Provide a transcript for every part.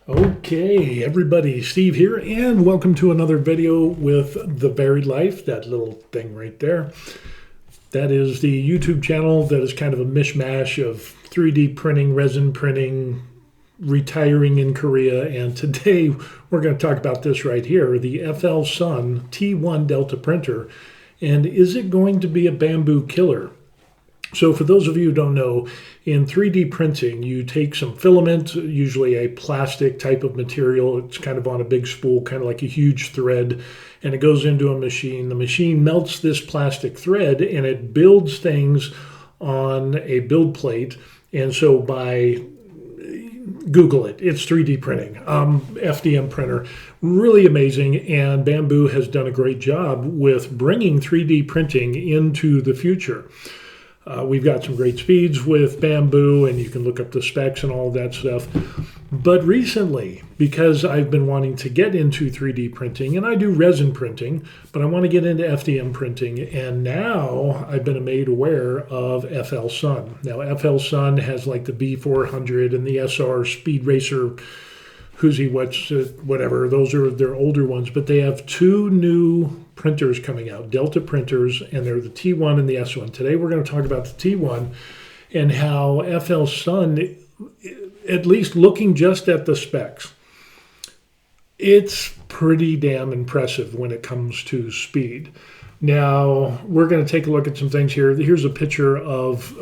Okay, everybody, Steve here, and welcome to another video with The Varied Life, that little thing right there. That is the YouTube channel that is kind of a mishmash of 3D printing, resin printing, retiring in Korea, and today we're going to talk about this right here, the FLSUN T1 Delta printer, and is it going to be a Bambu killer? So for those of you who don't know, in 3D printing, you take some filament, usually a plastic type of material. It's kind of on a big spool, kind of like a huge thread, and it goes into a machine. The machine melts this plastic thread, and it builds things on a build plate. And so by Google it. It's 3D printing, FDM printer, really amazing. And Bambu has done a great job with bringing 3D printing into the future. We've got some great speeds with Bambu, and you can look up the specs and all of that stuff. But recently, because I've been wanting to get into 3D printing, and I do resin printing, but I want to get into FDM printing, and now I've been made aware of FLSUN. Now, FLSUN has like the B400 and the SR Speed Racer, whatever. Those are their older ones, but they have two new printers coming out, Delta printers, and they're the T1 and the S1. Today we're going to talk about the T1 and how FLSUN, at least looking just at the specs, it's pretty damn impressive when it comes to speed. Now, we're going to take a look at some things here. Here's a picture of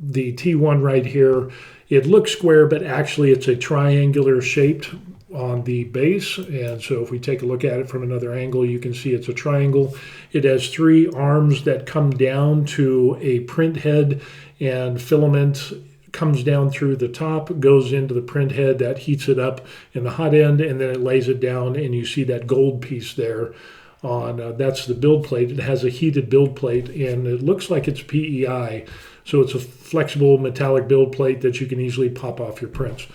the T1 right here. It looks square, but actually it's a triangular shaped on the base. And so if we take a look at it from another angle, you can see it's a triangle. It has three arms that come down to a print head, and filament comes down through the top, goes into the print head, that heats it up in the hot end, and then it lays it down, and you see that gold piece there on, that's the build plate. It has a heated build plate, and it looks like it's PEI. So it's a flexible metallic build plate that you can easily pop off your prints.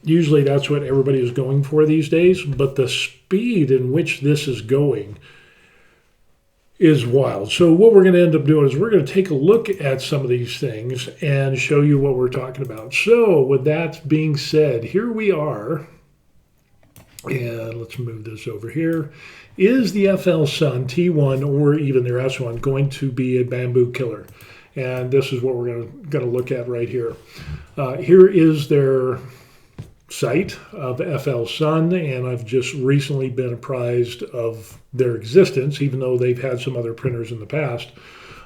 Usually that's what everybody is going for these days, but the speed in which this is going is wild. So what we're going to end up doing is we're going to take a look at some of these things and show you what we're talking about. So with that being said, here we are. And let's move this over here. Is the FLSUN T1 or even their S1 going to be a Bambu killer? And this is what we're going to look at right here. Here is their site of FLSUN, and I've just recently been apprised of their existence, even though they've had some other printers in the past.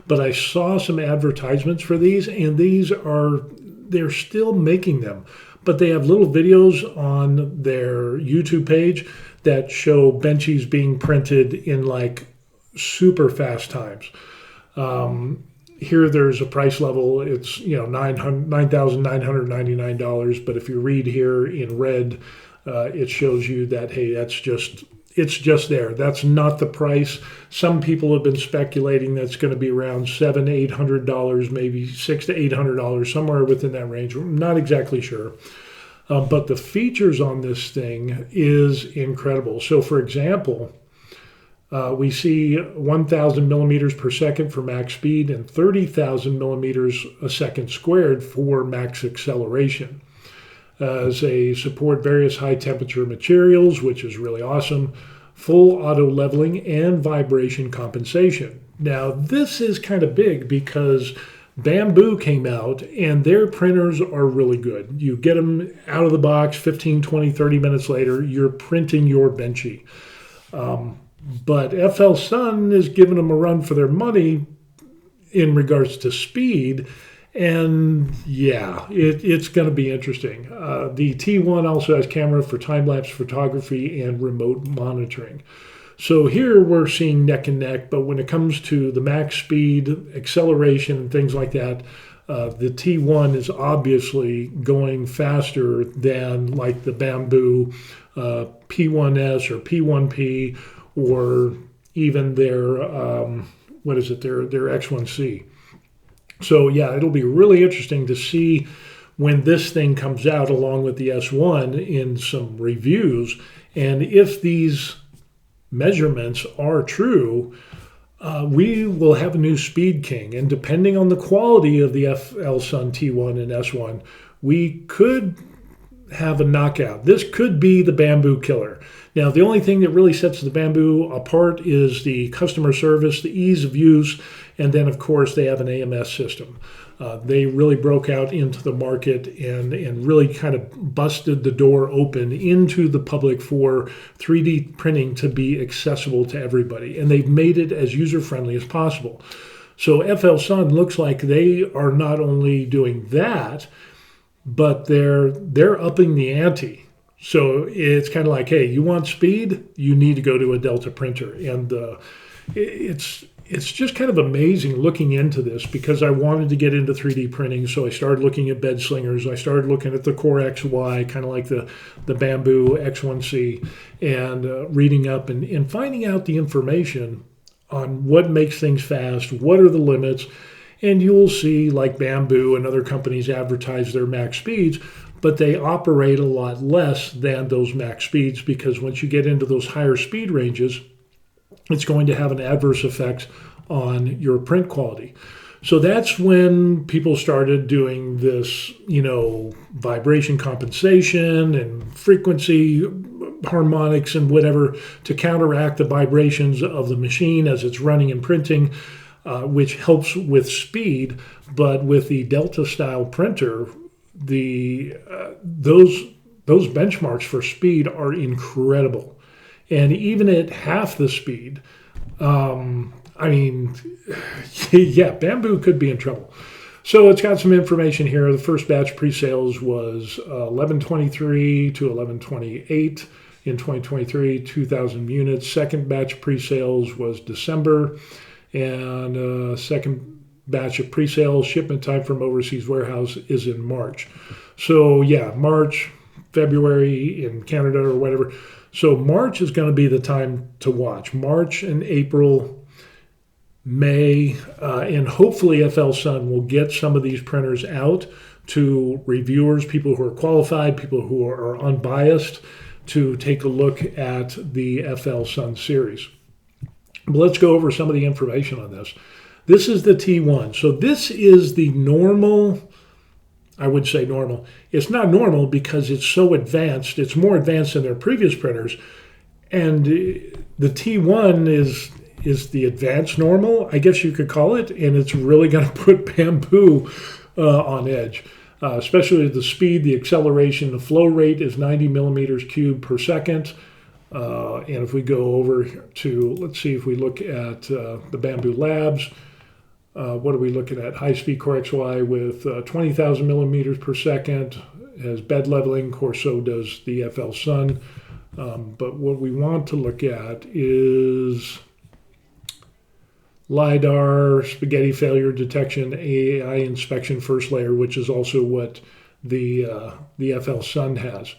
But I saw some advertisements for these, and they're still making them. But they have little videos on their YouTube page that show benchies being printed in like super fast times. Here there's a price level, it's $9,999, but if you read here in red, it shows you that, hey, it's just there. That's not the price. Some people have been speculating that's going to be around $700, $800, maybe $600 to $800, somewhere within that range. I'm not exactly sure. But the features on this thing is incredible. So for example, we see 1,000 millimeters per second for max speed and 30,000 millimeters a second squared for max acceleration. They support various high temperature materials, which is really awesome, full auto leveling and vibration compensation. Now, this is kind of big because Bambu came out and their printers are really good. You get them out of the box 15, 20, 30 minutes later, you're printing your benchy. But FLSUN is giving them a run for their money in regards to speed. And yeah, it's going to be interesting. The T1 also has camera for time-lapse photography and remote monitoring. So here we're seeing neck and neck, but when it comes to the max speed, acceleration, and things like that, the T1 is obviously going faster than like the Bambu P1S or P1P, or even their their X1C. So yeah, it'll be really interesting to see when this thing comes out along with the S1 in some reviews, and if these measurements are true, we will have a new speed king. And depending on the quality of the FLSUN T1 and S1, we could have a knockout. This could be the Bambu killer. Now, the only thing that really sets the Bambu apart is the customer service, the ease of use, and then, of course, they have an AMS system. They really broke out into the market and really kind of busted the door open into the public for 3D printing to be accessible to everybody. And they've made it as user-friendly as possible. So FLSUN looks like they are not only doing that, but they're upping the ante. So it's kind of like, hey, you want speed? You need to go to a Delta printer. And it's just kind of amazing looking into this because I wanted to get into 3D printing. So I started looking at bed slingers. I started looking at the Core XY, kind of like the Bambu X1C, and reading up and finding out the information on what makes things fast, what are the limits. And you'll see like Bambu and other companies advertise their max speeds, but they operate a lot less than those max speeds because once you get into those higher speed ranges, it's going to have an adverse effect on your print quality. So that's when people started doing this, vibration compensation and frequency harmonics and whatever to counteract the vibrations of the machine as it's running and printing, which helps with speed. But with the Delta style printer, those benchmarks for speed are incredible. And even at half the speed, Bambu could be in trouble. So it's got some information here. The first batch pre-sales was 1123 to 1128 in 2023, 2,000 units. Second batch pre-sales was December, and second batch of pre-sales shipment time from overseas warehouse is in March. So March, February in Canada or whatever. So March is going to be the time to watch. March and April, May, and hopefully FLSUN will get some of these printers out to reviewers, people who are qualified, people who are unbiased, to take a look at the FLSUN series. But let's go over some of the information on this. This is the T1. So this is the normal. I would say normal. It's not normal because it's so advanced. It's more advanced than their previous printers. And the T1 is the advanced normal, I guess you could call it. And it's really going to put Bambu on edge, especially the speed, the acceleration. The flow rate is 90 millimeters cubed per second. And if we go over to, let's see if we look at the Bambu Labs. What are we looking at? High-speed Core XY with 20,000 millimeters per second has bed leveling. Of course, so does the FLSUN. But what we want to look at is LiDAR, spaghetti failure detection, AI inspection first layer, which is also what the FLSUN has.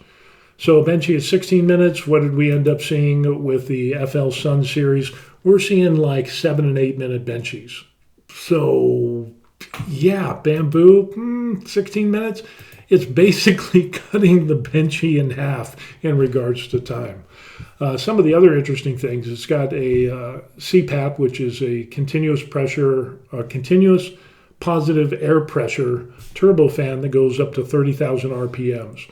So Benchy is 16 minutes. What did we end up seeing with the FLSUN series? We're seeing like 7 and 8 minute Benchies. So, Bambu, 16 minutes. It's basically cutting the Benchy in half in regards to time. Some of the other interesting things, it's got a CPAP, which is a continuous positive air pressure turbofan that goes up to 30,000 RPMs.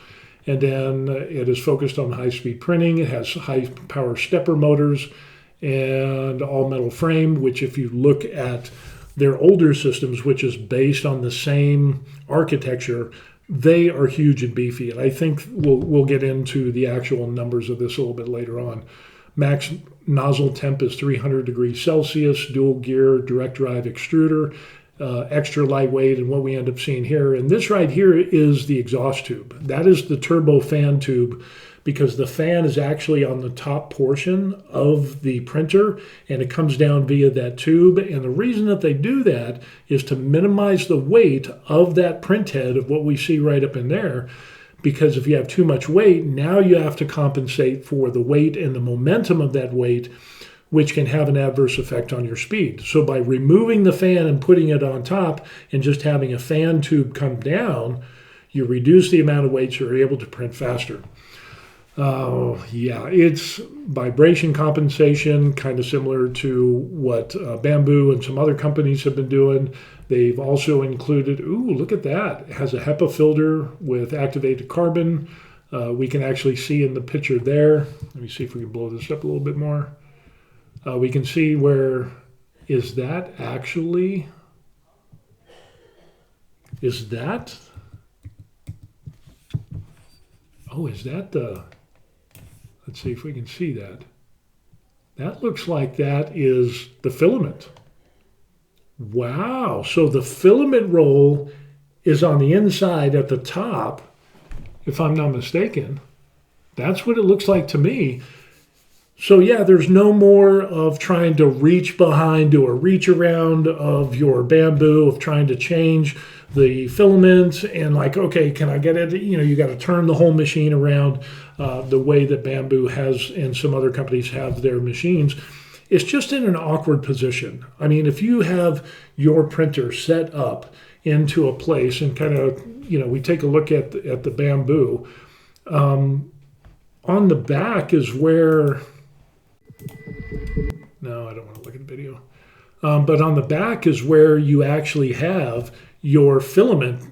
And then it is focused on high-speed printing. It has high-power stepper motors and all-metal frame, which if you look at their older systems, which is based on the same architecture, they are huge and beefy. And I think we'll get into the actual numbers of this a little bit later on. Max nozzle temp is 300 degrees Celsius, dual gear, direct drive extruder, extra lightweight, and what we end up seeing here. And this right here is the exhaust tube. That is the turbo fan tube, because the fan is actually on the top portion of the printer and it comes down via that tube. And the reason that they do that is to minimize the weight of that print head of what we see right up in there. Because if you have too much weight, now you have to compensate for the weight and the momentum of that weight, which can have an adverse effect on your speed. So by removing the fan and putting it on top and just having a fan tube come down, you reduce the amount of weight so you're able to print faster. It's vibration compensation, kind of similar to what Bambu and some other companies have been doing. They've also included, look at that. It has a HEPA filter with activated carbon, We can actually see in the picture there. Let me see if we can blow this up a little bit more. We can see where, is that actually, is that, oh, is that the, let's see if we can see that. That looks like that is the filament. Wow, so the filament roll is on the inside at the top, if I'm not mistaken. That's what it looks like to me. So yeah, there's no more of trying to reach behind, do a reach around of your Bambu, of trying to change the filament and like, okay, can I get it? You know, you got to turn the whole machine around the way that Bambu has and some other companies have their machines. It's just in an awkward position. I mean, if you have your printer set up into a place and kind of, you know, we take a look at the Bambu. On the back is where, no, I don't want to look at the video. But on the back is where you actually have your filament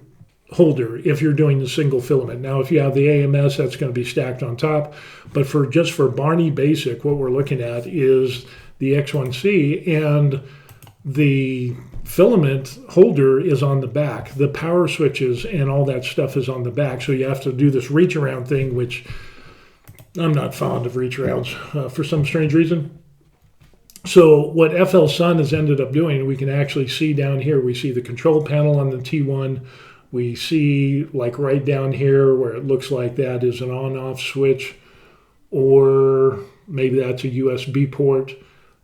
holder if you're doing the single filament. Now, if you have the AMS, that's going to be stacked on top. But for just for Barney Basic, what we're looking at is the X1C, and the filament holder is on the back. The power switches and all that stuff is on the back. So you have to do this reach around thing, which I'm not fond of reach arounds for some strange reason. So what FLSUN has ended up doing, we can actually see down here, we see the control panel on the T1. We see like right down here where it looks like that is an on-off switch, or maybe that's a USB port.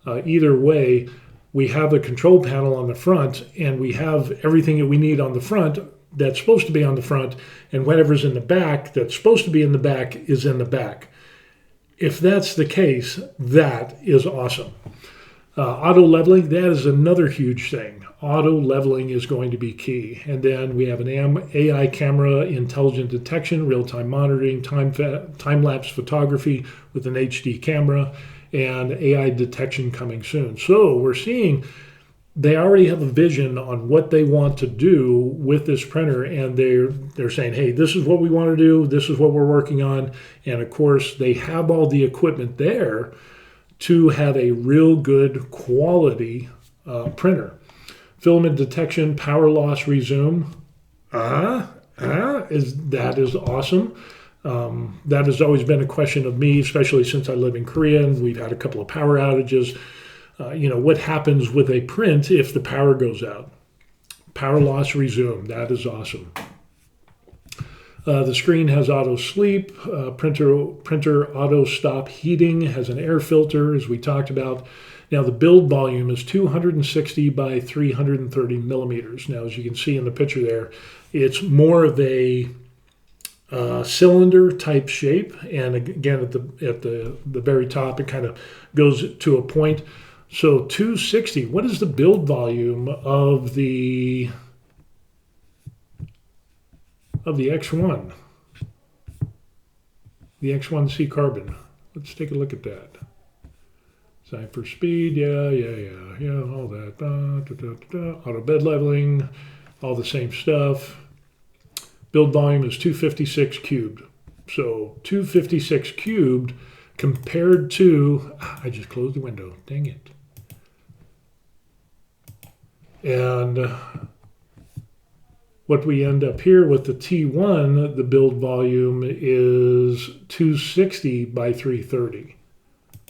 Either way, we have a control panel on the front, and we have everything that we need on the front that's supposed to be on the front, and whatever's in the back that's supposed to be in the back is in the back. If that's the case, that is awesome. Auto leveling, that is another huge thing. Auto leveling is going to be key. And then we have an AI camera, intelligent detection, real-time monitoring, time-lapse photography with an HD camera, and AI detection coming soon. So we're seeing they already have a vision on what they want to do with this printer, and they're saying, hey, this is what we want to do, this is what we're working on. And of course, they have all the equipment there to have a real good quality printer. Filament detection, power loss resume. That is awesome. That has always been a question of me, especially since I live in Korea and we've had a couple of power outages. What happens with a print if the power goes out? Power loss resume. That is awesome. The screen has auto sleep. Printer auto stop heating, has an air filter, as we talked about. Now the build volume is 260 by 330 millimeters. Now, as you can see in the picture there, it's more of a cylinder type shape, and again at the very top it kind of goes to a point. So 260. What is the build volume of the X1? The X1C carbon. Let's take a look at that. Sign for speed, yeah, all that. Auto bed leveling, all the same stuff. Build volume is 256 cubed. So 256 cubed compared to, I just closed the window, dang it. And what we end up here with the T1, the build volume is 260 by 330.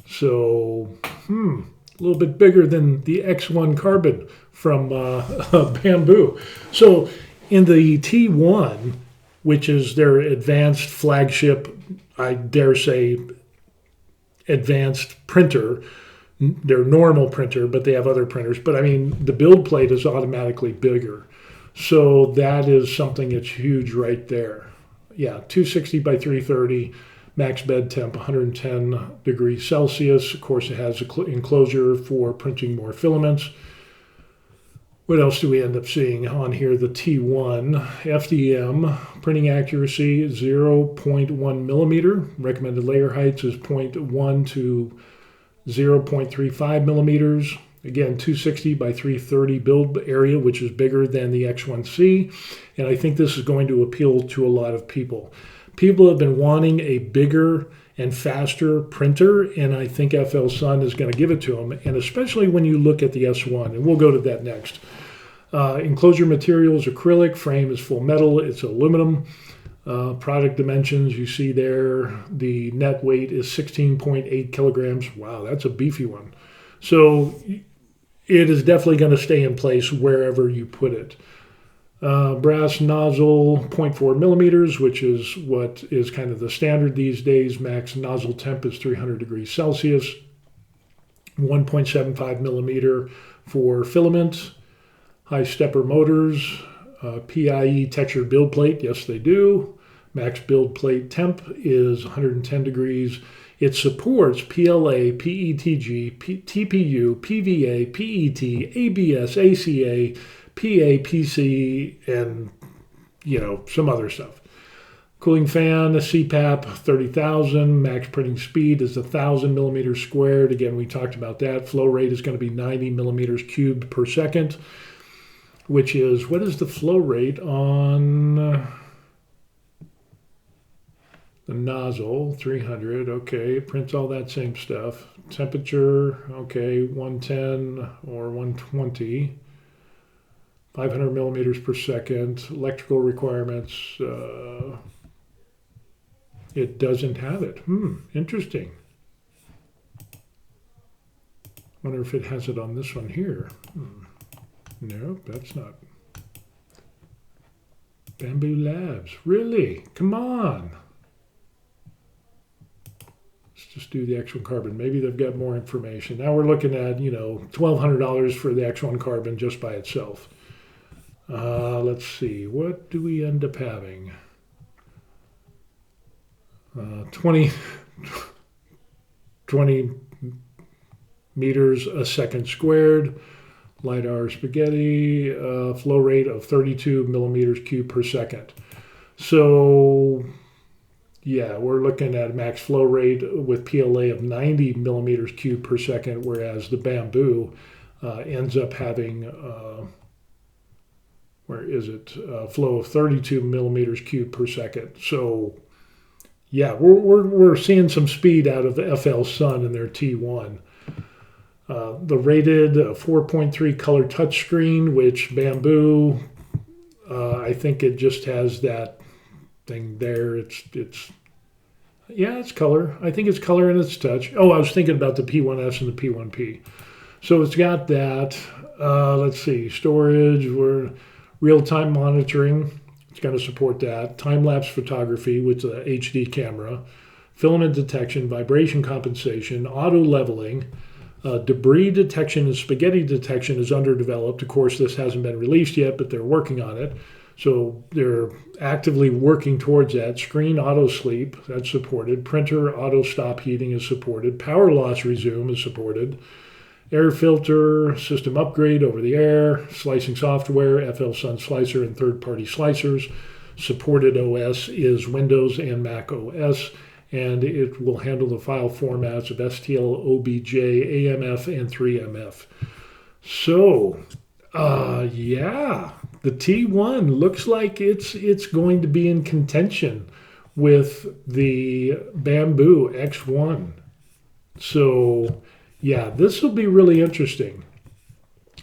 So, a little bit bigger than the X1 carbon from Bambu. So in the T1, which is their advanced flagship, I dare say, advanced printer, their normal printer, but they have other printers. But I mean, the build plate is automatically bigger. So that is something that's huge right there. Yeah, 260 by 330, max bed temp 110 degrees Celsius. Of course, it has an enclosure for printing more filaments. What else do we end up seeing on here? The T1 FDM printing accuracy 0.1 millimeter. Recommended layer heights is 0.1 to 0.35 millimeters. Again, 260 by 330 build area, which is bigger than the X1C. And I think this is going to appeal to a lot of people. People have been wanting a bigger and faster printer, and I think FLSUN is going to give it to them, and especially when you look at the S1, and we'll go to that next. Enclosure material is acrylic, frame is full metal, it's aluminum. Product dimensions, you see there, the net weight is 16.8 kilograms. Wow, that's a beefy one. So it is definitely going to stay in place wherever you put it. Brass nozzle, 0.4 millimeters, which is what is kind of the standard these days. Max nozzle temp is 300 degrees Celsius. 1.75 millimeter for filament. High stepper motors. PIE textured build plate, yes they do. Max build plate temp is 110 degrees. It supports PLA, PETG, TPU, PVA, PET, ABS, ACA, PA, PC, and some other stuff. Cooling fan, a CPAP 30,000. Max printing speed is 1,000 millimeters squared. Again, we talked about that. Flow rate is going to be 90 millimeters cubed per second, which is, what is the flow rate on the nozzle? 300, okay, it prints all that same stuff. Temperature, okay, 110 or 120. 500 millimeters per second. Electrical requirements, it doesn't have it. Interesting. Wonder if it has it on this one here. Nope, that's not. Bambu Labs, really? Come on. Let's just do the X1 carbon. Maybe they've got more information. Now we're looking at, $1,200 for the X1 carbon just by itself. Let's see, what do we end up having? 20 meters a second squared. LiDAR spaghetti, flow rate of 32 millimeters cubed per second. So, yeah, we're looking at a max flow rate with PLA of 90 millimeters cubed per second, whereas the Bambu ends up having, flow of 32 millimeters cubed per second. So, yeah, we're seeing some speed out of the FLSUN and their T1. The rated 4.3 color touchscreen, which Bambu, I think it just has that thing there. It's color. I think it's color and it's touch. Oh, I was thinking about the P1S and the P1P. So it's got that. Let's see, storage. We're real-time monitoring. It's going to support that. Time-lapse photography with the HD camera. Filament detection, vibration compensation, auto leveling. Debris detection and spaghetti detection is underdeveloped. Of course, this hasn't been released yet, but they're working on it. So they're actively working towards that. Screen auto sleep, that's supported. Printer auto stop heating is supported. Power loss resume is supported. Air filter, system upgrade over the air, slicing software, FLSUN slicer and third-party slicers. Supported OS is Windows and Mac OS. And it will handle the file formats of STL, OBJ, AMF, and 3MF. So, the T1 looks like it's going to be in contention with the Bambu X1. So, yeah, this will be really interesting.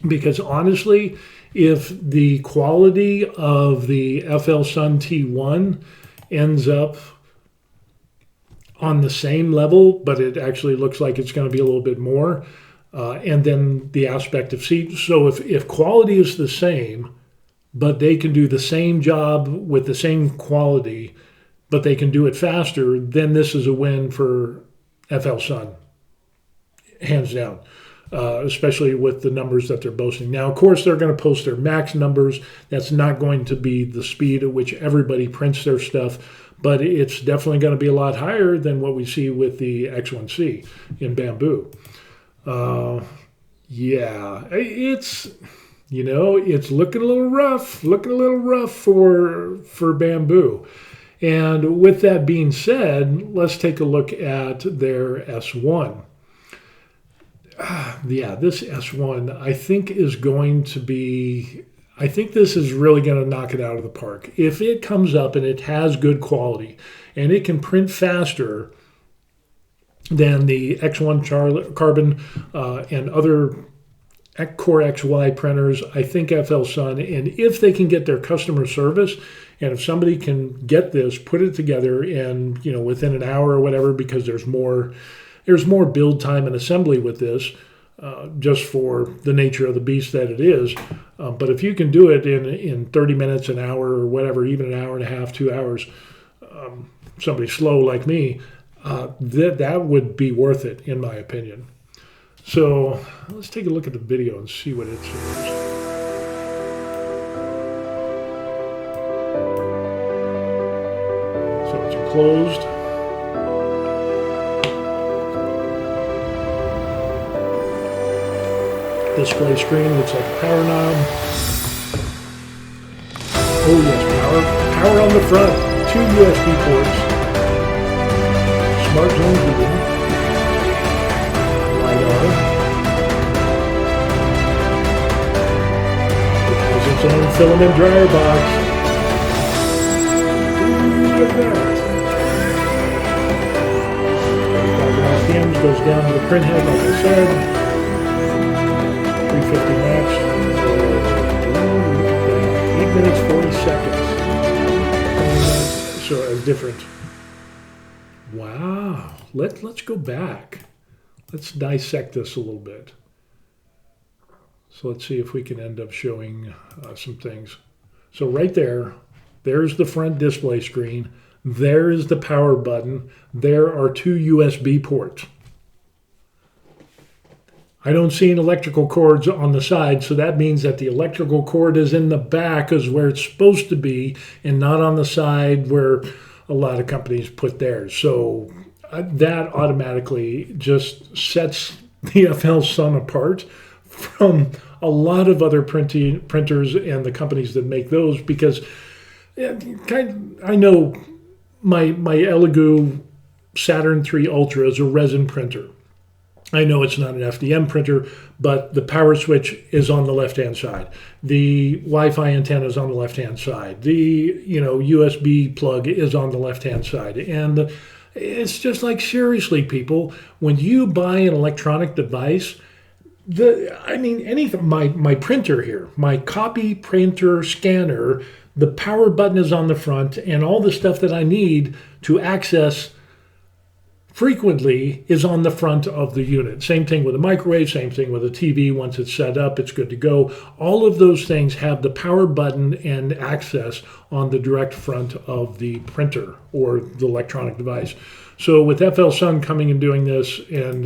Because honestly, if the quality of the FLSUN T1 ends up on the same level, but it actually looks like it's going to be a little bit more. And then the aspect of seat. So if quality is the same, but they can do the same job with the same quality, but they can do it faster, then this is a win for FLSUN, hands down. Especially with the numbers that they're boasting. Now, of course, they're going to post their max numbers. That's not going to be the speed at which everybody prints their stuff, but it's definitely going to be a lot higher than what we see with the X1C in Bambu. It's looking a little rough, for Bambu. And with that being said, let's take a look at their S1. This S1, I think, is going to be, I think this is really going to knock it out of the park. If it comes up and it has good quality and it can print faster than the X1 Carbon and other Core XY printers, I think FLSUN, and if they can get their customer service, and if somebody can get this, put it together, and within an hour or whatever, because there's more build time and assembly with this, just for the nature of the beast that it is. But if you can do it in 30 minutes, an hour, or whatever, even an hour and a half, 2 hours, somebody slow like me, that would be worth it, in my opinion. So let's take a look at the video and see what it shows. So it's enclosed. Display screen looks like a power knob. Oh yes, power on the front. 2 USB ports. Smart zone heating. It has its own filament dryer box. Ooh, look at that. 35 RPMs goes down to the print head, like I said. 350 max. Ooh, look at that. 8 minutes, 40 seconds. So it's different. Wow. Let's go back. Let's dissect this a little bit. So let's see if we can end up showing some things. So right there's the front display screen. There is the power button. There are 2 USB ports. I don't see any electrical cords on the side, so that means that the electrical cord is in the back, is where it's supposed to be, and not on the side where a lot of companies put theirs. So that automatically just sets the FLSUN apart from a lot of other printers and the companies that make those, because I know my Elegoo Saturn III Ultra is a resin printer. I know it's not an FDM printer, but the power switch is on the left-hand side. The Wi-Fi antenna is on the left-hand side. The USB plug is on the left-hand side. And it's just like, seriously, people, when you buy an electronic device, anything, my printer here, my copy printer scanner, the power button is on the front, and all the stuff that I need to access frequently is on the front of the unit. Same thing with a microwave, same thing with a TV. Once it's set up, it's good to go. All of those things have the power button and access on the direct front of the printer or the electronic device. So with FLSUN coming and doing this, and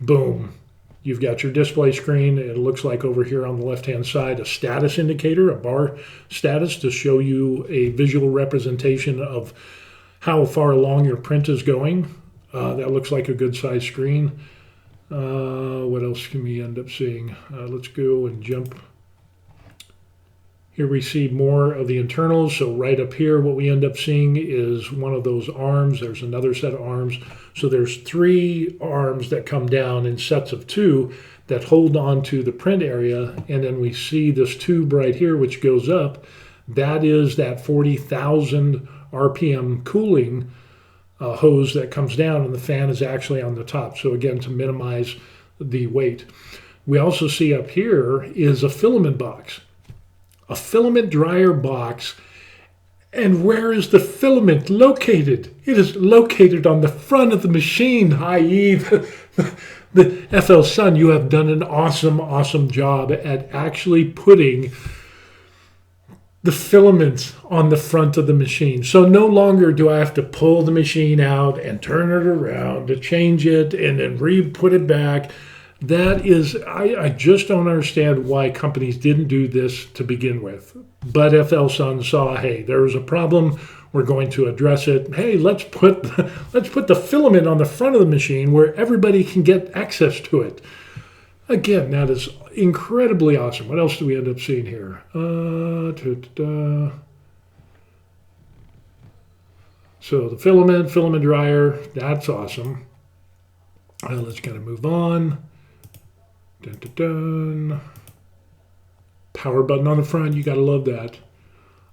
boom, you've got your display screen. It looks like over here on the left-hand side, a status indicator, a bar status, to show you a visual representation of how far along your print is going. That looks like a good size screen. What else can we end up seeing? Let's go and jump. Here we see more of the internals. So right up here, what we end up seeing is one of those arms. There's another set of arms. So there's 3 arms that come down in sets of 2 that hold on to the print area. And then we see this tube right here, which goes up. That is that 40,000 RPM cooling hose that comes down, and the fan is actually on the top. So again, to minimize the weight. We also see up here is a filament box, a filament dryer box. And where is the filament located? It is located on the front of the machine, i.e. the FLSUN. You have done an awesome job at actually putting the filaments on the front of the machine. So no longer do I have to pull the machine out and turn it around to change it and then re-put it back. That is, I just don't understand why companies didn't do this to begin with. But FLSUN saw, hey, there was a problem. We're going to address it. Hey, let's put the filament on the front of the machine where everybody can get access to it. Again, that is incredibly awesome. What else do we end up seeing here? So the filament dryer, that's awesome. Let's kind of move on. Dun, dun, dun. power button on the front. You got to love that.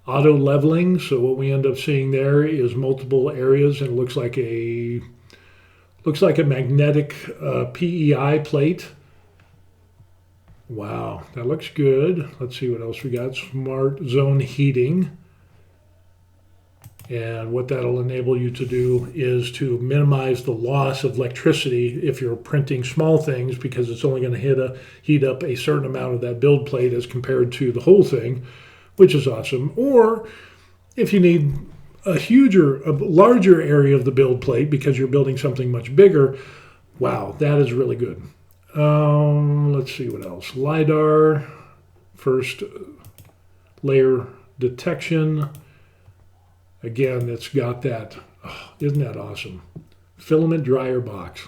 Auto leveling. So what we end up seeing there is multiple areas, and it looks like a magnetic PEI plate. Wow, that looks good. Let's see what else we got. Smart zone heating. And what that'll enable you to do is to minimize the loss of electricity if you're printing small things, because it's only going to heat up a certain amount of that build plate as compared to the whole thing, which is awesome. Or if you need a larger area of the build plate because you're building something much bigger, wow, that is really good. Let's see what else. LiDAR, first layer detection. Again, it's got that, oh, isn't that awesome? Filament dryer box.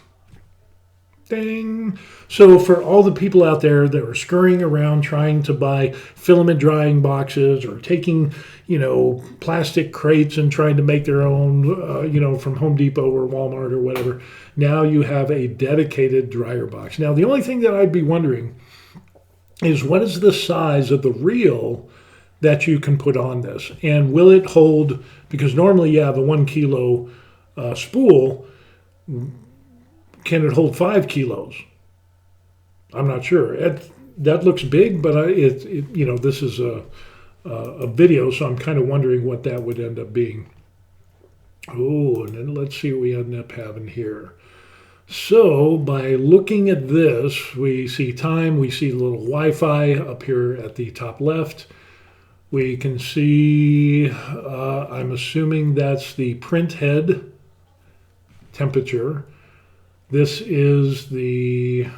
Ding. So for all the people out there that are scurrying around trying to buy filament drying boxes or taking, plastic crates and trying to make their own, from Home Depot or Walmart or whatever, now you have a dedicated dryer box. Now, the only thing that I'd be wondering is what is the size of the reel that you can put on this, and will it hold, because normally you have a 1 kilo spool, can it hold 5 kilos? I'm not sure. That looks big, but this is a video, so I'm kind of wondering what that would end up being. Oh, and then let's see what we end up having here. So by looking at this, we see time, we see the little Wi-Fi up here at the top left. We can see, I'm assuming that's the print head temperature. This is I'm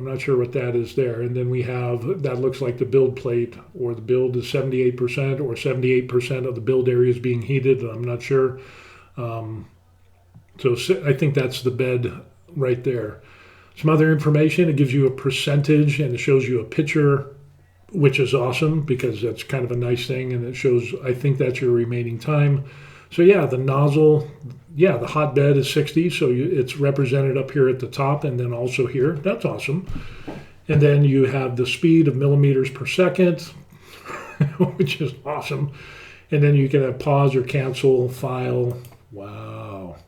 not sure what that is there. And then we have, that looks like the build plate, or the build is 78%, or 78% of the build area is being heated. I'm not sure. So I think that's the bed right there. Some other information, it gives you a percentage and it shows you a picture, which is awesome because that's kind of a nice thing, and it shows, I think that's your remaining time. So yeah, the nozzle, yeah, the hot bed is 60, so it's represented up here at the top and then also here. That's awesome. And then you have the speed of millimeters per second, which is awesome. And then you can have pause or cancel, file. Wow.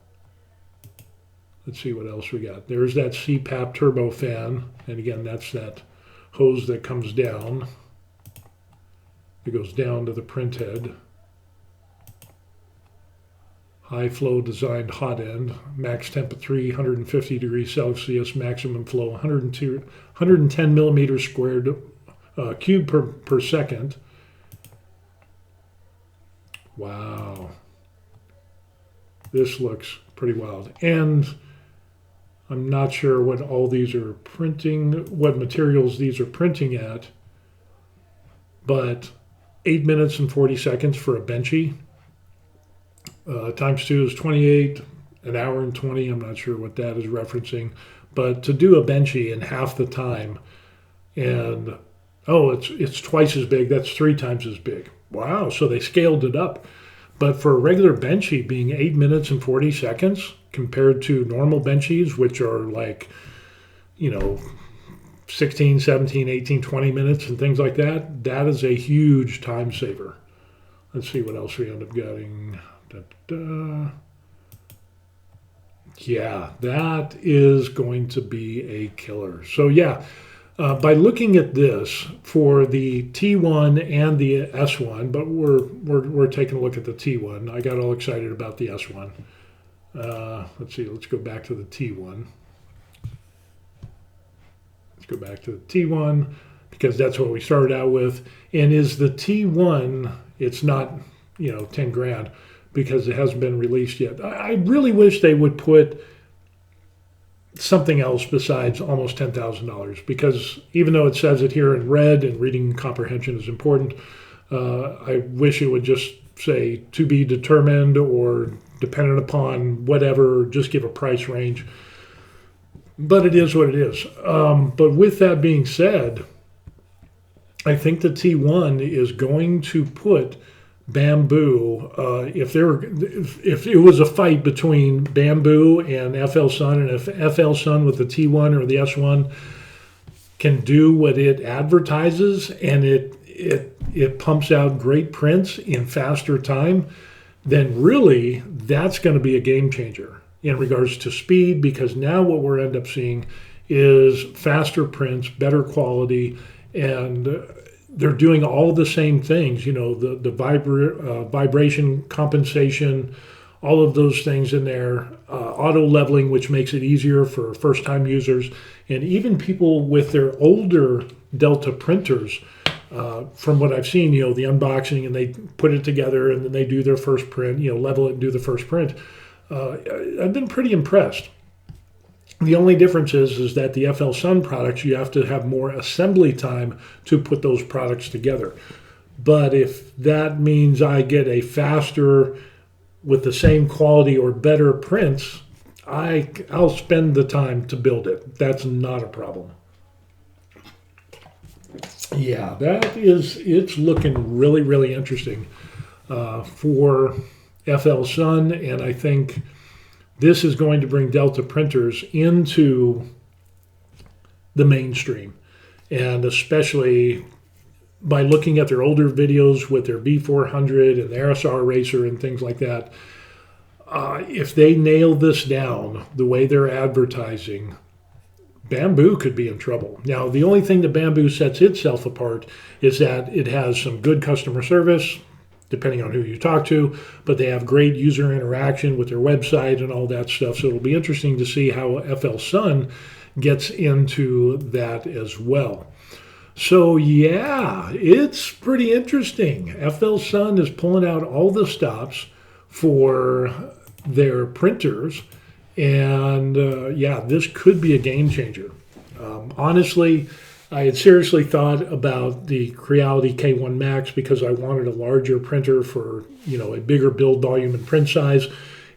Let's see what else we got. There's that CPAP turbo fan, and again, that's that hose that comes down. It goes down to the print head. High flow designed hot end, max temp at 350 degrees Celsius, maximum flow 110 millimeters squared cube per second. Wow. This looks pretty wild. And I'm not sure what all these are printing, what materials these are printing at, but 8 minutes and 40 seconds for a benchy. Times 2 is 28, an hour and 20. I'm not sure what that is referencing. But to do a benchy in half the time, and it's twice as big. That's 3 times as big. Wow, so they scaled it up. But for a regular benchy being 8 minutes and 40 seconds compared to normal benchies, which are like, 16, 17, 18, 20 minutes and things like that, that is a huge time saver. Let's see what else we end up getting. Yeah, that is going to be a killer. So yeah, by looking at this for the T1 and the S1, but we're taking a look at the T1. I got all excited about the S1. Let's see, let's go back to the T1. Let's go back to the T1 because that's what we started out with. And is the T1, it's not, 10 grand because it hasn't been released yet. I really wish they would put something else besides almost $10,000, because even though it says it here in red and reading comprehension is important, I wish it would just say to be determined or dependent upon whatever, just give a price range. But it is what it is. But with that being said, I think the T1 is going to put Bambu, if it was a fight between Bambu and FLSUN, and if FLSUN with the T1 or the S1, can do what it advertises, and it pumps out great prints in faster time, then really that's going to be a game changer in regards to speed, because now what we're end up seeing is faster prints, better quality, and they're doing all the same things, the vibration compensation, all of those things in there, auto leveling, which makes it easier for first-time users, and even people with their older Delta printers. From what I've seen, the unboxing, and they put it together and then they do their first print, level it and do the first print. I've been pretty impressed. The only difference is that the FLSUN products, you have to have more assembly time to put those products together. But if that means I get a faster, with the same quality or better prints, I'll spend the time to build it. That's not a problem. Yeah, it's looking really, really interesting for FLSUN, and I think this is going to bring Delta printers into the mainstream, and especially by looking at their older videos with their B400 and the RSR Racer and things like that. If they nail this down the way they're advertising, Bambu could be in trouble. Now, the only thing that Bambu sets itself apart is that it has some good customer service, depending on who you talk to, but they have great user interaction with their website and all that stuff. So it'll be interesting to see how FLSUN gets into that as well. So yeah, it's pretty interesting. FLSUN is pulling out all the stops for their printers. And yeah, this could be a game changer. Honestly, I had seriously thought about the Creality K1 Max because I wanted a larger printer for, a bigger build volume and print size.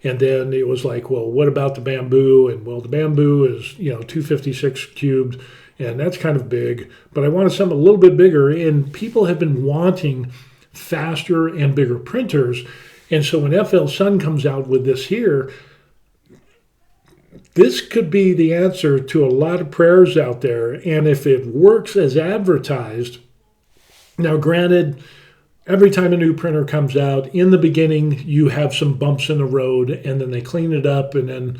And then it was like, well, what about the Bambu? And well, the Bambu is, 256 cubed, and that's kind of big. But I wanted something a little bit bigger, and people have been wanting faster and bigger printers. And so when FLSUN comes out with this here, this could be the answer to a lot of prayers out there. And if it works as advertised, now granted, every time a new printer comes out, in the beginning, you have some bumps in the road, and then they clean it up, and then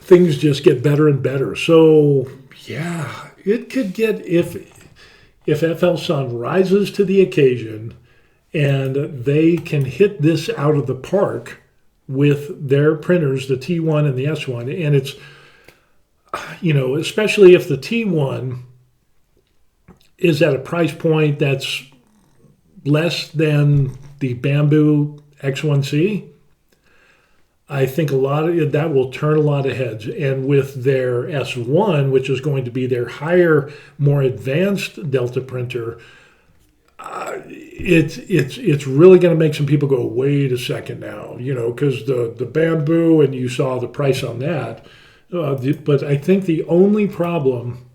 things just get better and better. So yeah, it could get, if FLSUN rises to the occasion and they can hit this out of the park with their printers, the T1 and the S1, and it's, especially if the T1 is at a price point that's less than the Bambu X1C, I think a lot of that will turn a lot of heads. And with their S1, which is going to be their higher, more advanced Delta printer, it's really going to make some people go, wait a second now, because the Bambu, and you saw the price on that. But I think the only problem,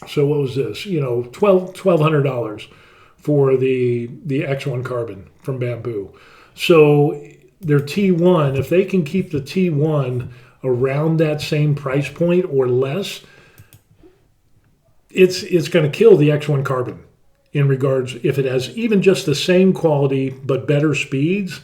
so what was this? $1,200 for the X1 Carbon from Bambu. So their T1, if they can keep the T1 around that same price point or less, it's going to kill the X1 Carbon in regards, if it has even just the same quality but better speeds.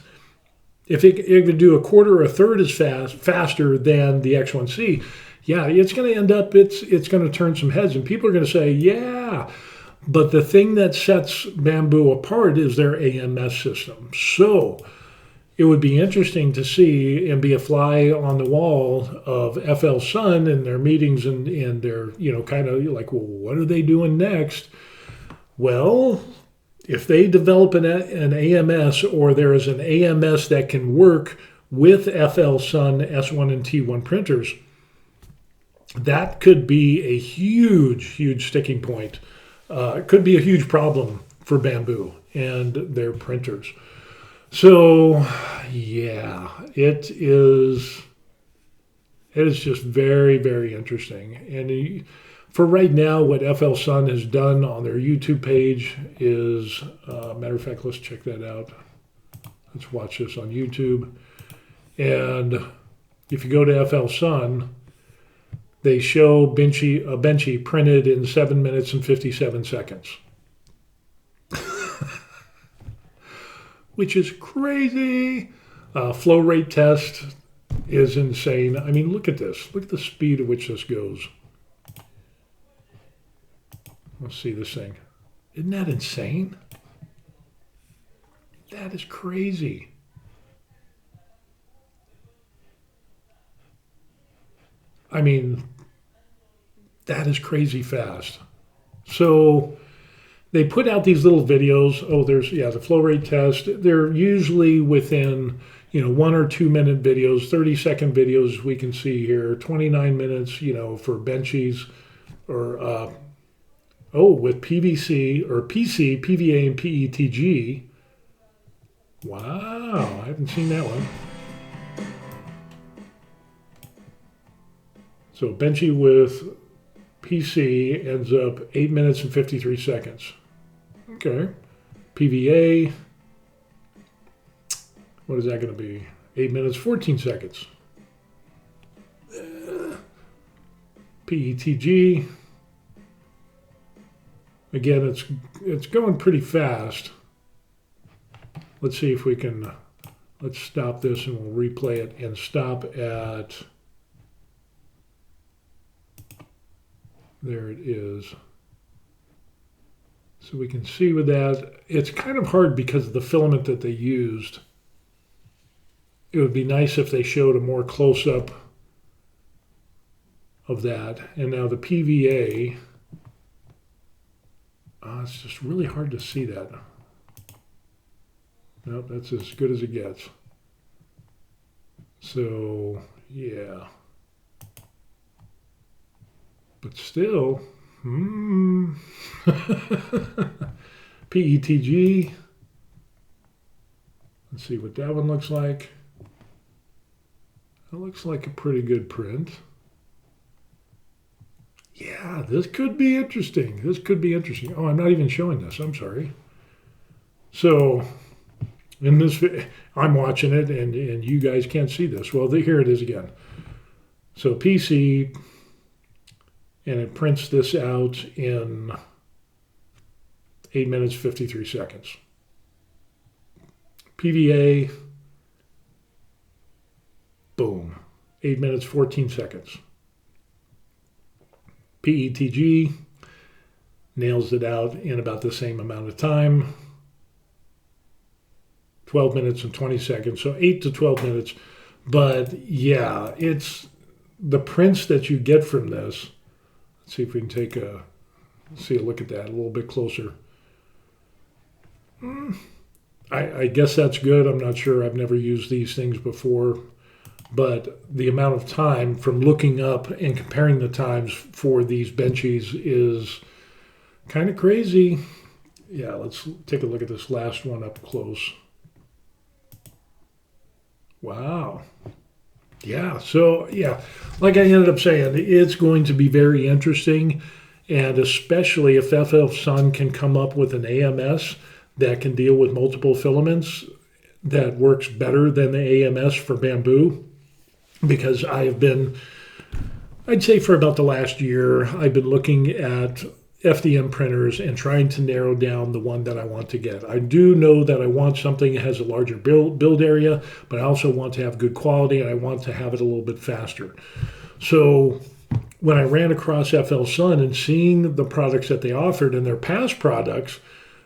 If it could do a quarter or a third as faster than the X1C, yeah, it's going to end up, it's going to turn some heads, and people are going to say, yeah. But the thing that sets Bambu apart is their AMS system. So it would be interesting to see and be a fly on the wall of FLSUN and their meetings and their, kind of like, well, what are they doing next? Well, if they develop an AMS, or there is an AMS that can work with FLSUN S1 and T1 printers, that could be a huge, huge sticking point. It could be a huge problem for Bambu and their printers. So, yeah, it is just very, very interesting. And for right now, what FLSUN has done on their YouTube page is, matter of fact, let's check that out. Let's watch this on YouTube. And if you go to FLSUN, they show a benchy printed in 7 minutes and 57 seconds. Which is crazy. Flow rate test is insane. I mean, look at this. Look at the speed at which this goes. Let's see this thing. Isn't that insane? That is crazy. I mean, that is crazy fast. So they put out these little videos. Oh, there's, yeah, the flow rate test. They're usually within, 1 or 2 minute videos, 30-second videos we can see here, 29 minutes, for benchies or, with PVC or PC, PVA, and PETG. Wow, I haven't seen that one. So benchy with PC ends up 8 minutes and 53 seconds. Okay. PVA, what is that going to be? 8 minutes, 14 seconds. PETG, again, it's going pretty fast. Let's see if we can, let's stop this and we'll replay it and stop at, there it is. So we can see with that, it's kind of hard because of the filament that they used. It would be nice if they showed a more close-up of that. And now the PVA, it's just really hard to see that. Nope, that's as good as it gets. So, yeah. But still, PETG. Let's see what that one looks like. That looks like a pretty good print. Yeah, this could be interesting. This could be interesting. Oh, I'm not even showing this. I'm sorry. So, in this, I'm watching it, and you guys can't see this. Well, here it is again. So, PC, and it prints this out in 8 minutes, 53 seconds. PVA, boom, 8 minutes, 14 seconds. PETG nails it out in about the same amount of time, 12 minutes and 20 seconds, so 8 to 12 minutes. But yeah, it's the prints that you get from this. Let's see if we can see a look at that a little bit closer. I guess that's good. I'm not sure. I've never used these things before. But the amount of time from looking up and comparing the times for these benchies is kind of crazy. Yeah, let's take a look at this last one up close. Wow. Yeah, so yeah, like I ended up saying, it's going to be very interesting, and especially if FLSUN can come up with an AMS that can deal with multiple filaments that works better than the AMS for Bambu, because I have been, I'd say for about the last year, I've been looking at FDM printers and trying to narrow down the one that I want to get. I do know that I want something that has a larger build area, but I also want to have good quality, and I want to have it a little bit faster. So when I ran across FLSUN and seeing the products that they offered and their past products,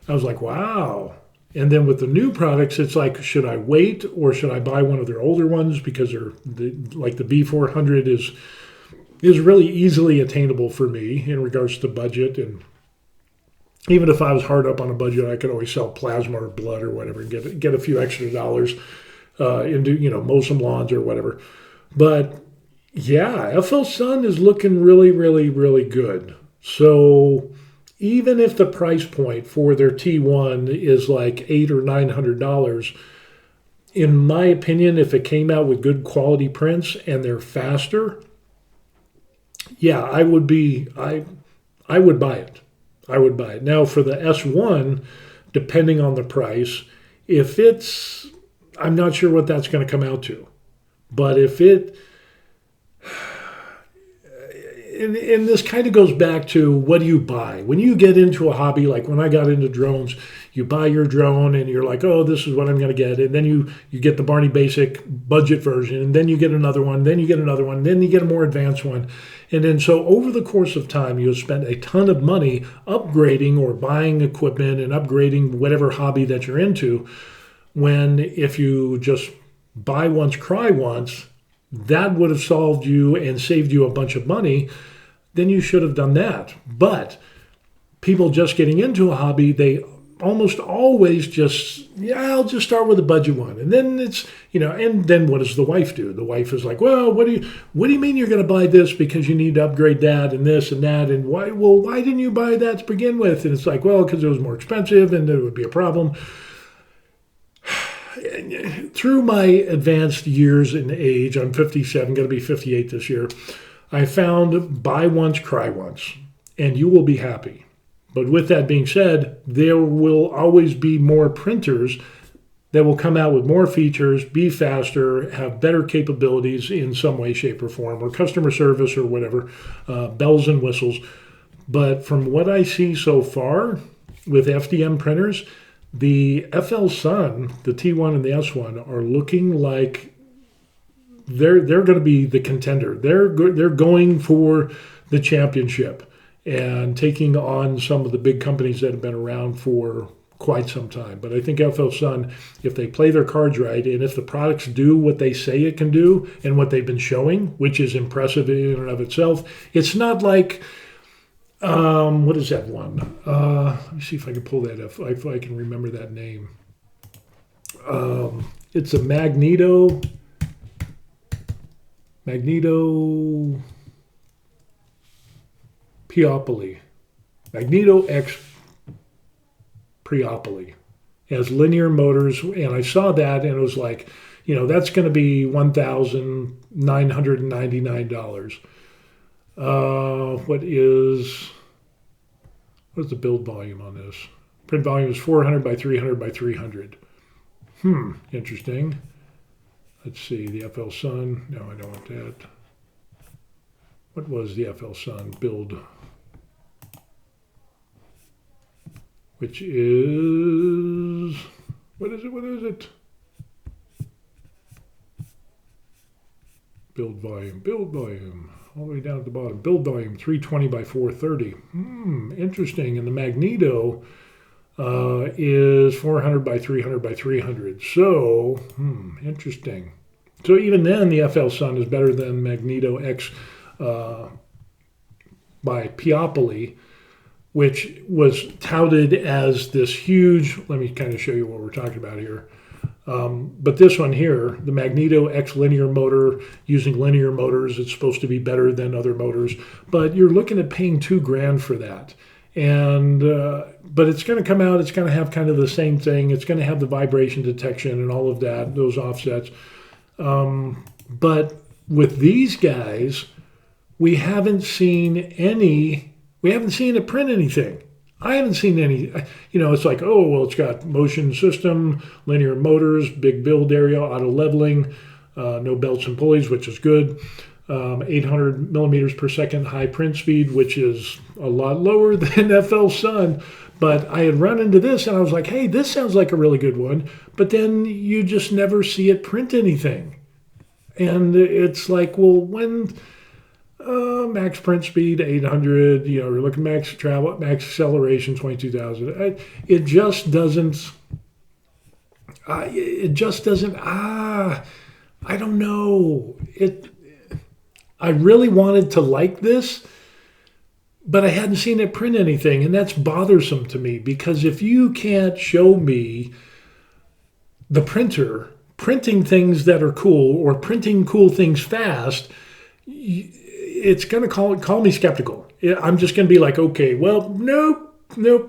I was like, wow. And then with the new products, it's like, should I wait or should I buy one of their older ones? Because like the B400 is really easily attainable for me in regards to budget. And even if I was hard up on a budget, I could always sell plasma or blood or whatever and get a few extra dollars into, mow some lawns or whatever. But yeah, FLSUN is looking really, really, really good. So even if the price point for their T1 is like $800 or $900, in my opinion, if it came out with good quality prints and they're faster, yeah, I would buy it. I would buy it. Now for the S1, depending on the price, I'm not sure what that's going to come out to. But if and this kind of goes back to, what do you buy? When you get into a hobby, like when I got into drones, you buy your drone and you're like, oh, this is what I'm going to get. And then you get the Barney Basic budget version, and then you get another one, then you get another one, then you get a more advanced one. And then so over the course of time, you'll spend a ton of money upgrading or buying equipment and upgrading whatever hobby that you're into, when if you just buy once, cry once, that would have solved you and saved you a bunch of money, then you should have done that. But people just getting into a hobby, they almost always just, I'll just start with a budget one. And then it's, and then what does the wife do? The wife is like, well, what do you mean you're going to buy this because you need to upgrade that and this and that? And why didn't you buy that to begin with? And it's like, well, because it was more expensive and there would be a problem. Through my advanced years in age, I'm 57, going to be 58 this year, I found buy once, cry once, and you will be happy. But with that being said, there will always be more printers that will come out with more features, be faster, have better capabilities in some way, shape, or form, or customer service or whatever, bells and whistles. But from what I see so far with FDM printers, the FLSUN, the T1 and the S1 are looking like they're going to be the contender. They're going for the championship and taking on some of the big companies that have been around for quite some time. But I think FLSUN, if they play their cards right, and if the products do what they say it can do and what they've been showing, which is impressive in and of itself, it's not like, what is that one? Let me see if I can pull that up, if I can remember that name. It's a Magneto Peopoly. Magneto X Peopoly. It has linear motors, and I saw that, and it was like, that's going to be $1,999. What's the build volume on this? Print volume is 400 by 300 by 300. Interesting. Let's see, the FLSUN. No, I don't want that. What was the FLSUN build? Which is, what is it? Build volume, all the way down at the bottom. Build volume, 320 by 430. Interesting. And the Magneto is 400 by 300 by 300. So, interesting. So even then, the FLSUN is better than Magneto X by Peopoly, which was touted as this huge, let me kind of show you what we're talking about here. But this one here, the Magneto X linear motor, using linear motors, it's supposed to be better than other motors, but you're looking at paying $2,000 for that. And but it's going to come out, it's going to have kind of the same thing. It's going to have the vibration detection and all of that, those offsets. But with these guys, we haven't seen it print anything. I haven't seen any, it's like, oh, well, it's got motion system, linear motors, big build area, auto leveling, no belts and pulleys, which is good. 800 millimeters per second high print speed, which is a lot lower than FLSUN. But I had run into this and I was like, hey, this sounds like a really good one. But then you just never see it print anything. And it's like, well, when max print speed 800, we're looking max travel, max acceleration 22,000. It just doesn't. I don't know. I really wanted to like this, but I hadn't seen it print anything, and that's bothersome to me, because if you can't show me the printer printing things that are cool or printing cool things fast, it's going to call me skeptical. I'm just going to be like, okay, well, nope.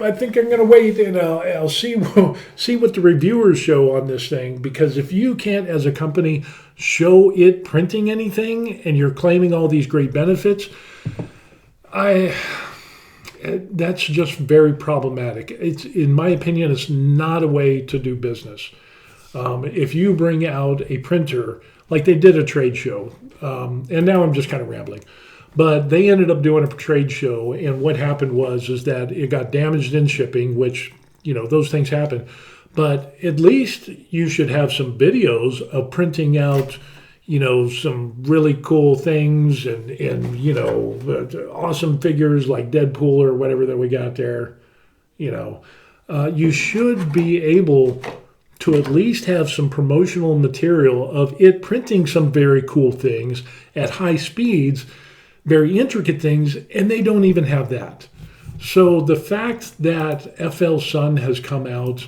I think I'm going to wait and I'll see what the reviewers show on this thing. Because if you can't, as a company, show it printing anything and you're claiming all these great benefits, that's just very problematic. It's, in my opinion, it's not a way to do business. If you bring out a printer, like they did a trade show, and now I'm just kind of rambling, But they ended up doing a trade show, and what happened is that it got damaged in shipping, which, those things happen. But at least you should have some videos of printing out, some really cool things and awesome figures like Deadpool or whatever that we got there. You should be able to at least have some promotional material of it printing some very cool things at high speeds, very intricate things, and they don't even have that. So the fact that FLSUN has come out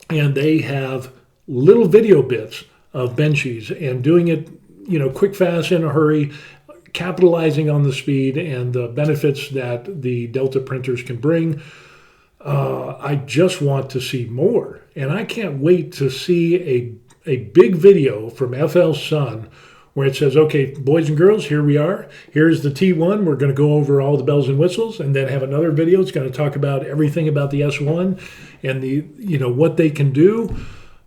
and they have little video bits of benchies and doing it, quick, fast, in a hurry, capitalizing on the speed and the benefits that the Delta printers can bring, I just want to see more. And I can't wait to see a big video from FLSUN where it says, okay, boys and girls, here we are. Here's the T1. We're going to go over all the bells and whistles, and then have another video. It's going to talk about everything about the S1 and the, what they can do.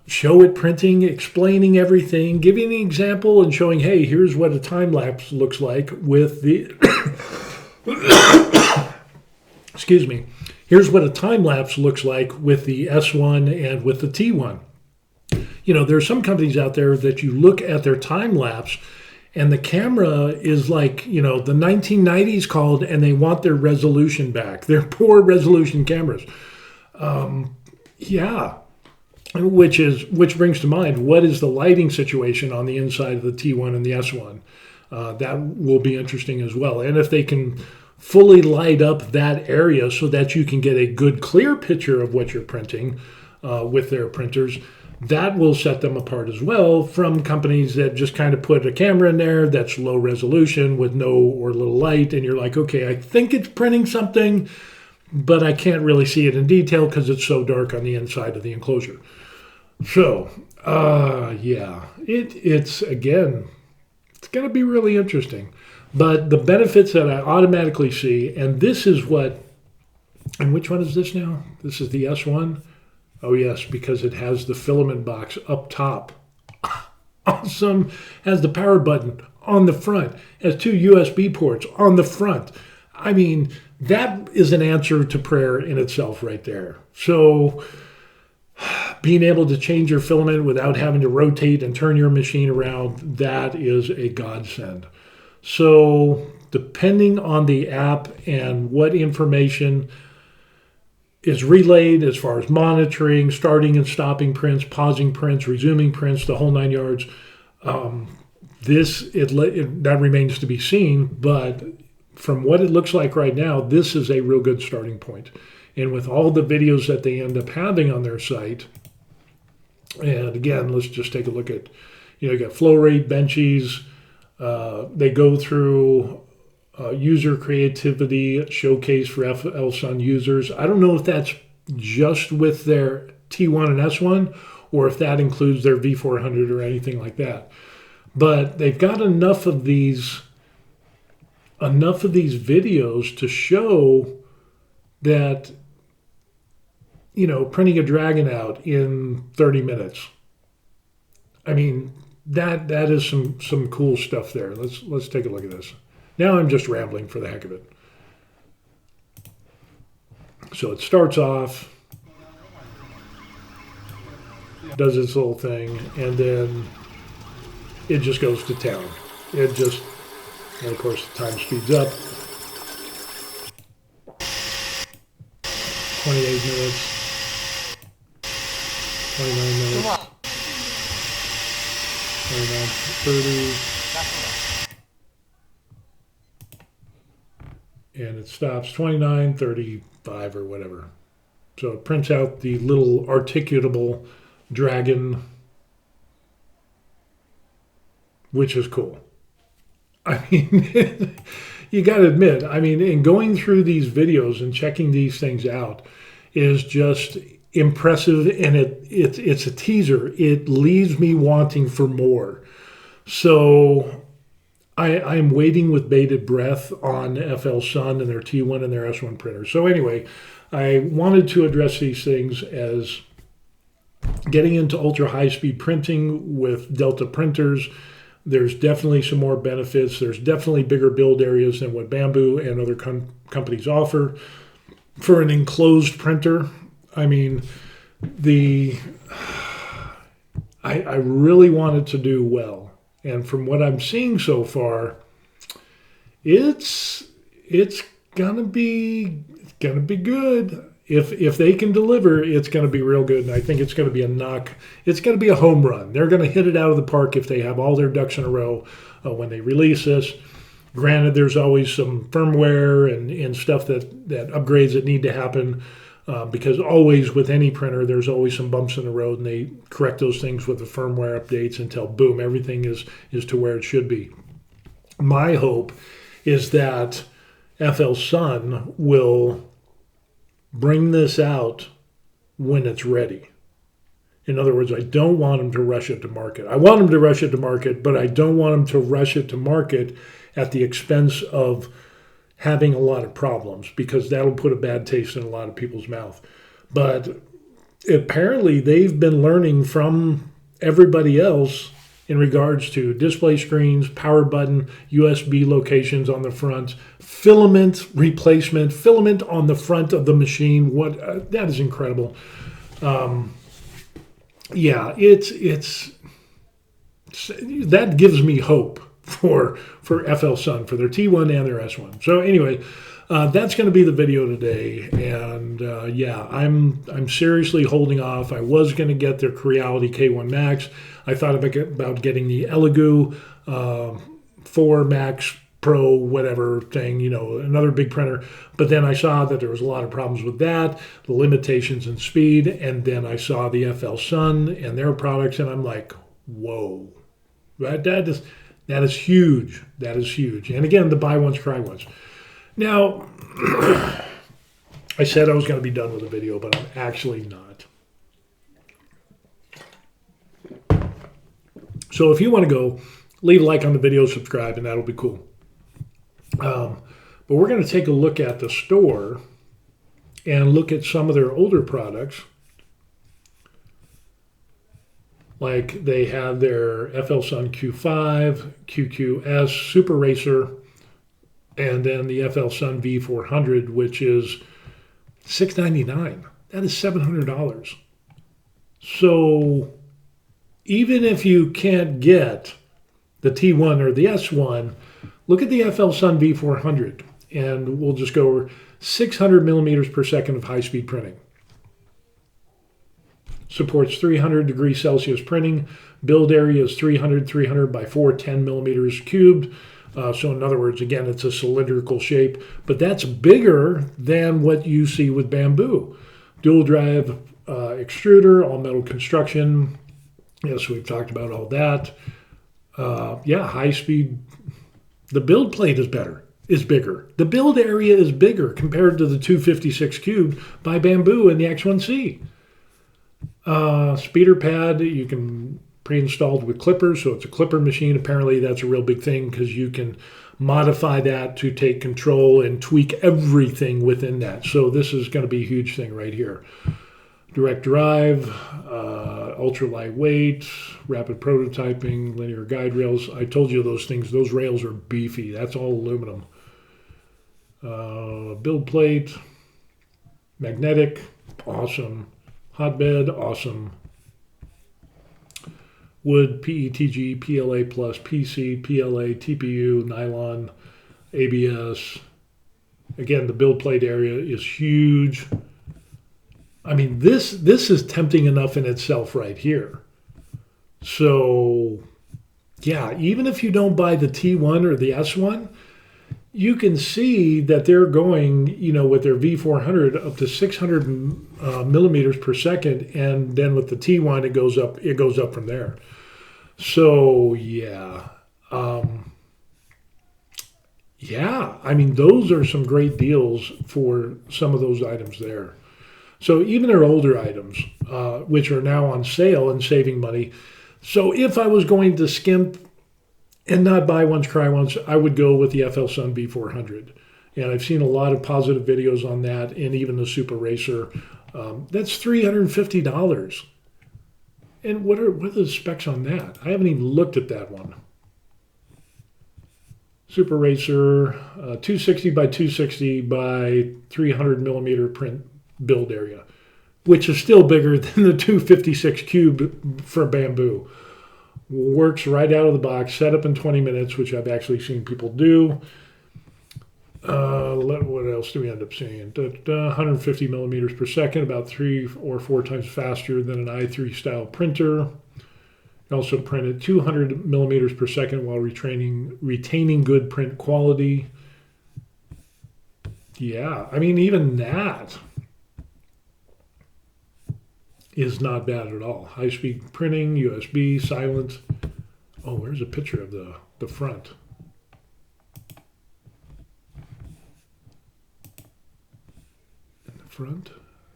Show it printing, explaining everything, giving an example and showing, hey, here's what a time lapse looks like with the excuse me. Here's what a time lapse looks like with the S1 and with the T1. There are some companies out there that you look at their time lapse and the camera is like, the 1990s called and they want their resolution back. They're poor resolution cameras. Which brings to mind, what is the lighting situation on the inside of the T1 and the S1? That will be interesting as well. And if they can fully light up that area so that you can get a good clear picture of what you're printing with their printers, that will set them apart as well from companies that just kind of put a camera in there that's low resolution with no or little light, and you're like, okay, I think it's printing something, but I can't really see it in detail because it's so dark on the inside of the enclosure. So, it's going to be really interesting. But the benefits that I automatically see, and this is and which one is this now? This is the S1? Oh, yes, because it has the filament box up top. Awesome. Has the power button on the front. Has 2 USB ports on the front. I mean, that is an answer to prayer in itself right there. So being able to change your filament without having to rotate and turn your machine around, that is a godsend. So depending on the app and what information is relayed as far as monitoring, starting and stopping prints, pausing prints, resuming prints, the whole 9 yards, that remains to be seen. But from what it looks like right now, this is a real good starting point. And with all the videos that they end up having on their site, and again, let's just take a look at, you got flow rate, benchies. They go through user creativity showcase for FLSUN users. I don't know if that's just with their T1 and S1 or if that includes their V400 or anything like that. But they've got enough of these videos to show that, printing a dragon out in 30 minutes. I mean, that is some cool stuff there. Let's take a look at this. Now I'm just rambling for the heck of it. So it starts off, does its little thing, and then it just goes to town. And of course the time speeds up. 28 minutes, 29 minutes, 29, 30. And it stops 29, 35 or whatever. So it prints out the little articulable dragon, which is cool. I mean, you got to admit, in going through these videos and checking these things out is just impressive, and it's a teaser. It leaves me wanting for more. So I'm waiting with bated breath on FLSUN and their T1 and their S1 printers. So anyway, I wanted to address these things as getting into ultra high speed printing with Delta printers. There's definitely some more benefits. There's definitely bigger build areas than what Bambu and other companies offer. For an enclosed printer, I mean, I really want it to do well. And from what I'm seeing so far, it's gonna be good. If they can deliver, it's gonna be real good. And I think it's gonna be a knock. It's gonna be a home run. They're gonna hit it out of the park if they have all their ducks in a row when they release this. Granted, there's always some firmware and stuff that upgrades that need to happen. Because always with any printer, there's always some bumps in the road, and they correct those things with the firmware updates until boom, everything is to where it should be. My hope is that FLSUN will bring this out when it's ready. In other words, I don't want them to rush it to market. I want them to rush it to market, but I don't want them to rush it to market at the expense of having a lot of problems, because that'll put a bad taste in a lot of people's mouth. But apparently they've been learning from everybody else in regards to display screens, power button, USB locations on the front, filament replacement, filament on the front of the machine. That is incredible. It's that gives me hope for FLSUN, for their T1 and their S1. So anyway, that's going to be the video today. And I'm seriously holding off. I was going to get their Creality K1 Max. I thought about getting the Elegoo 4 Max Pro whatever thing, another big printer. But then I saw that there was a lot of problems with that, the limitations in speed. And then I saw the FLSUN and their products, and I'm like, whoa, that is huge. That is huge. And again, the buy once, cry once. Now, I said I was going to be done with the video, but I'm actually not. So if you want to go, leave a like on the video, subscribe, and that'll be cool. But we're going to take a look at the store and look at some of their older products. Like they have their FLSUN Q5, QQS, Super Racer, and then the FLSUN V400, which is $699. That is $700. So even if you can't get the T1 or the S1, look at the FLSUN V400, and we'll just go over 600 millimeters per second of high-speed printing. Supports 300 degrees Celsius printing. Build area is 300 by 410 millimeters cubed. So in other words, again, it's a cylindrical shape, but that's bigger than what you see with Bambu. Dual drive extruder, all metal construction. Yes, we've talked about all that. High speed. The build plate is bigger. The build area is bigger compared to the 256 cube by Bambu and the X1C. Speeder pad, you can pre-installed with clippers, so it's a clipper machine. Apparently that's a real big thing because you can modify that to take control and tweak everything within that. So this is going to be a huge thing right here. Direct drive, ultra lightweight, rapid prototyping, linear guide rails. I told you those things, those rails are beefy. That's all aluminum. Build plate, magnetic, awesome. Hotbed, awesome. Wood, PETG, PLA+, PC, PLA, TPU, nylon, ABS. Again, the build plate area is huge. I mean, this is tempting enough in itself right here. So, yeah, even if you don't buy the T1 or the S1, you can see that they're going, with their V400 up to 600 millimeters per second, and then with the T1 it goes up from there. So I mean, those are some great deals for some of those items there. So even their older items, which are now on sale and saving money. So if I was going to skimp and not buy once, cry once, I would go with the FLSUN V400. And I've seen a lot of positive videos on that, and even the Super Racer. That's $350. And what are the specs on that? I haven't even looked at that one. Super Racer, 260 by 260 by 300 millimeter print build area, which is still bigger than the 256 cube for Bambu. Works right out of the box, set up in 20 minutes, which I've actually seen people do. What else do we end up seeing? 150 millimeters per second, about 3 or 4 times faster than an i3 style printer. Also printed 200 millimeters per second while retaining good print quality. Yeah, I mean, even that is not bad at all. High-speed printing, USB, silent. Oh, where's a picture of the front? In the front?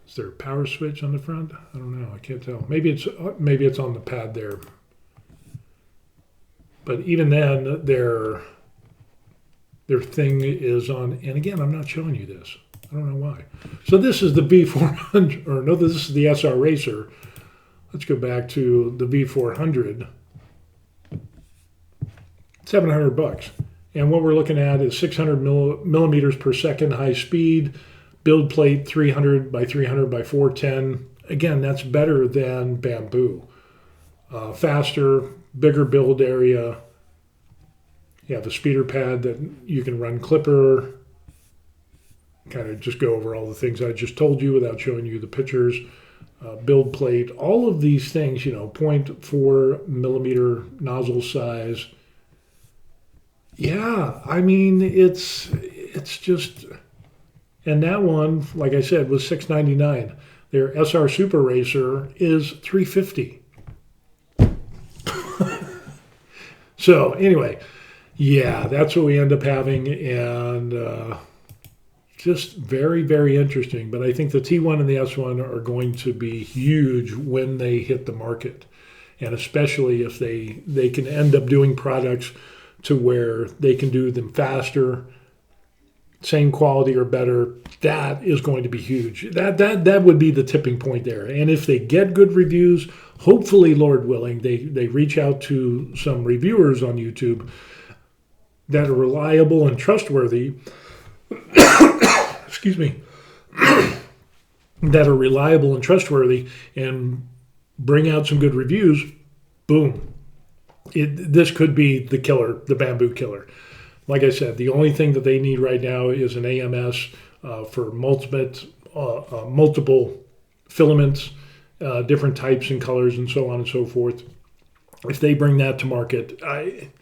Is there a power switch on the front? I don't know. I can't tell. Maybe it's on the pad there. But even then, their thing is on. And again, I'm not showing you this. I don't know why. So this is the V400, or no, this is the SR Racer. Let's go back to the V400. $700. And what we're looking at is 600 millimeters per second high speed, build plate 300 by 300 by 410. Again, that's better than Bambu. Faster, bigger build area. You have a speeder pad that you can run clipper. Kind of just go over all the things I just told you without showing you the pictures. Build plate, all of these things, 0.4 millimeter nozzle size. Yeah, I mean, it's just, and that one, like I said, was $699. Their SR Super Racer is $350. So anyway, yeah, that's what we end up having, and just very, very interesting. But I think the T1 and the S1 are going to be huge when they hit the market, and especially if they can end up doing products to where they can do them faster, same quality or better. That is going to be huge. That would be the tipping point there. And if they get good reviews, hopefully, Lord willing, they reach out to some reviewers on YouTube that are reliable and trustworthy. Excuse me. That are reliable and trustworthy and bring out some good reviews. Boom. This could be the killer, the Bambu killer. Like I said, the only thing that they need right now is an AMS for multiple filaments, different types and colors, and so on and so forth. If they bring that to market, that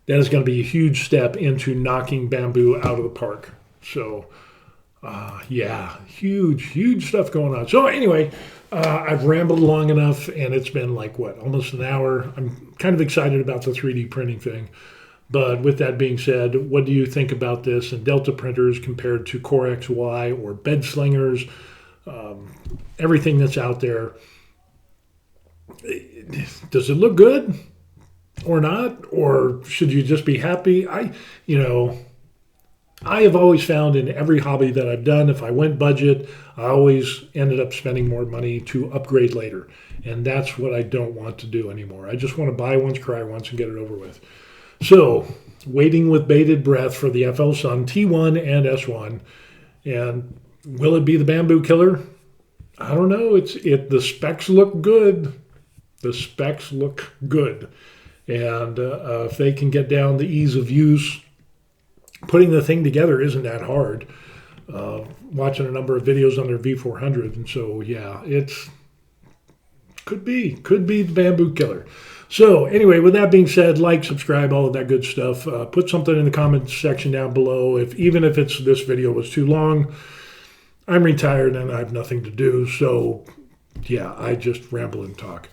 is going to be a huge step into knocking Bambu out of the park. So, yeah, huge stuff going on. So anyway, I've rambled long enough, and it's been like, almost an hour. I'm kind of excited about the 3D printing thing. But with that being said, what do you think about this and Delta printers compared to Core XY or bed slingers? Everything that's out there. Does it look good or not? Or should you just be happy? I have always found in every hobby that I've done, if I went budget, I always ended up spending more money to upgrade later. And that's what I don't want to do anymore. I just want to buy once, cry once, and get it over with. So, waiting with bated breath for the FLSUN T1 and S1. And will it be the Bambu killer? I don't know. The specs look good. The specs look good. And if they can get down the ease of use, putting the thing together isn't that hard. Watching a number of videos on their V400. And so, yeah, could be the Bambu killer. So anyway, with that being said, like, subscribe, all of that good stuff. Put something in the comments section down below. Even if this video was too long, I'm retired and I have nothing to do. So yeah, I just ramble and talk.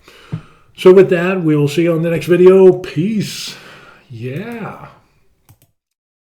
So with that, we will see you on the next video. Peace. Yeah.